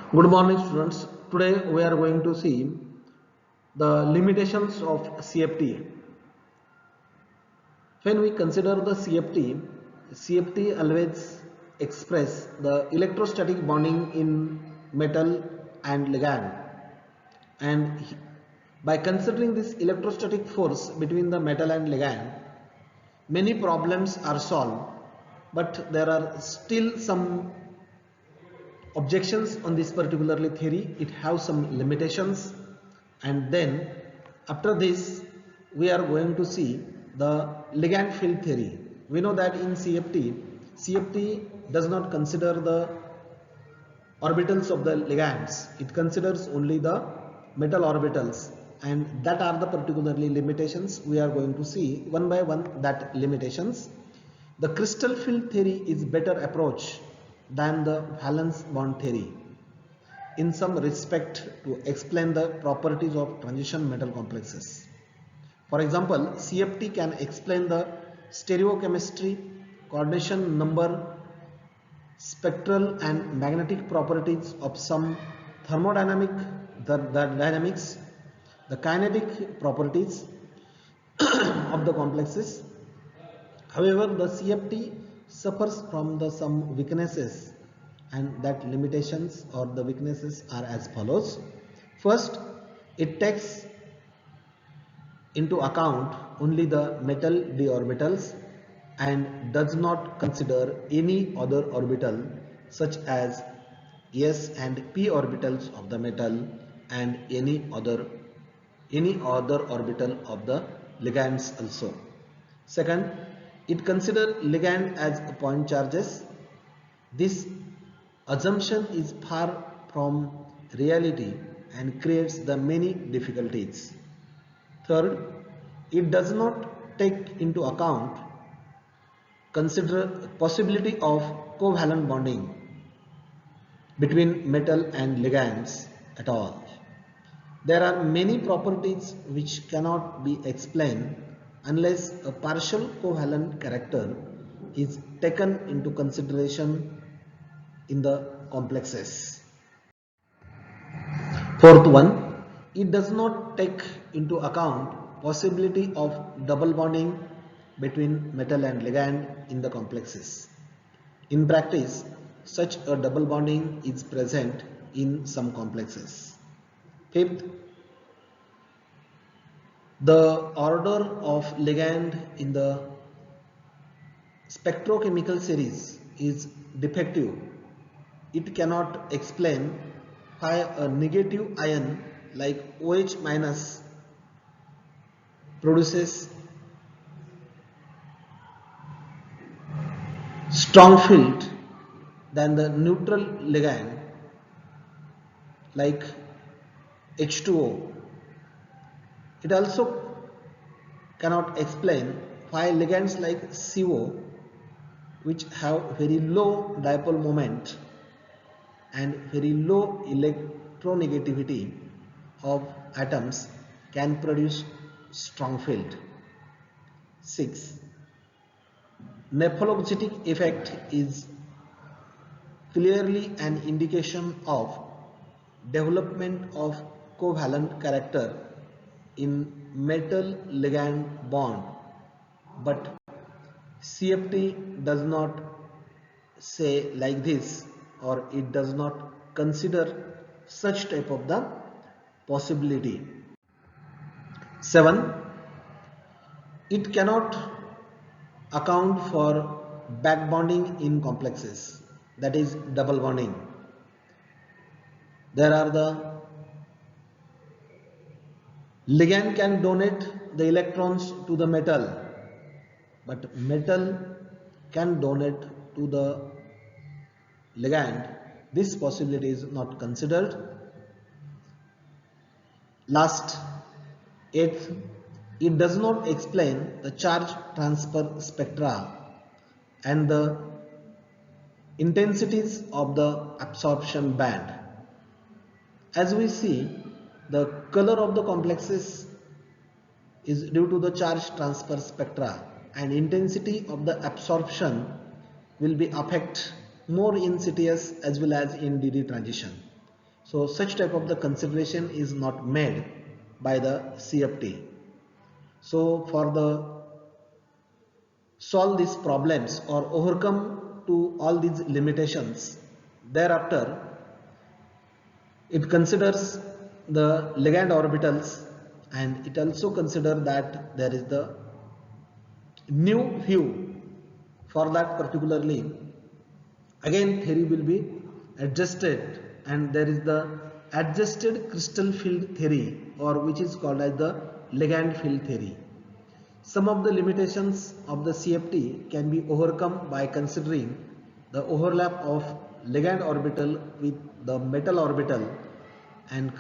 Good morning, students. Today we are going to see the limitations of CFT. When we consider the CFT always express the electrostatic bonding in metal and ligand. And by considering this electrostatic force between the metal and ligand, many problems are solved, but there are still some objections on this particularly theory. It has some limitations, and then after this we are going to see the ligand field theory. We know that in CFT does not consider the orbitals of the ligands, it considers only the metal orbitals, and that are the particularly limitations. We are going to see one by one that limitations. The crystal field theory is better approach than the valence bond theory in some respect to explain the properties of transition metal complexes. For example, CFT can explain the stereochemistry, coordination number, spectral and magnetic properties of some thermodynamic, the dynamics, the kinetic properties of the complexes. However, the CFT suffers from some weaknesses, and that limitations or the weaknesses are as follows. First, it takes into account only the metal d orbitals and does not consider any other orbital such as s and p orbitals of the metal and any other orbital of the ligands also. Second, it considers ligand as point charges. This assumption is far from reality and creates the many difficulties. Third, it does not take into account consider possibility of covalent bonding between metal and ligands at all. There are many properties which cannot be explained unless a partial covalent character is taken into consideration in the complexes. Fourth one, it does not take into account possibility of double bonding between metal and ligand in the complexes. In practice, such a double bonding is present in some complexes. Fifth, the order of ligand in the spectrochemical series is defective. It cannot explain why a negative ion like OH minus produces strong field than the neutral ligand like H2O. It also cannot explain why ligands like CO, which have very low dipole moment and very low electronegativity of atoms, can produce strong field. 6. Nephelogenic effect is clearly an indication of development of covalent character in metal ligand bond, but CFT does not say like this, or it does not consider such type of the possibility. 7. It cannot account for back bonding in complexes, that is double bonding. There are the ligand can donate the electrons to the metal, but metal can donate to the ligand. This possibility is not considered. Last, 8th, it does not explain the charge transfer spectra and the intensities of the absorption band. As we see, the color of the complexes is due to the charge transfer spectra, and intensity of the absorption will be affect more in CTS as well as in DD transition. So such type of the consideration is not made by the CFT. So for the solve these problems or overcome to all these limitations, thereafter it considers the ligand orbitals, and it also consider that there is the new view. For that particularly again theory will be adjusted, and there is the adjusted crystal field theory, or which is called as the ligand field theory. Some of the limitations of the CFT can be overcome by considering the overlap of ligand orbital with the metal orbital, and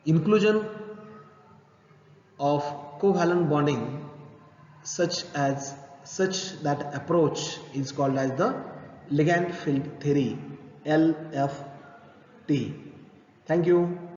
inclusion of covalent bonding, such that approach is called as the ligand field theory, LFT. Thank you.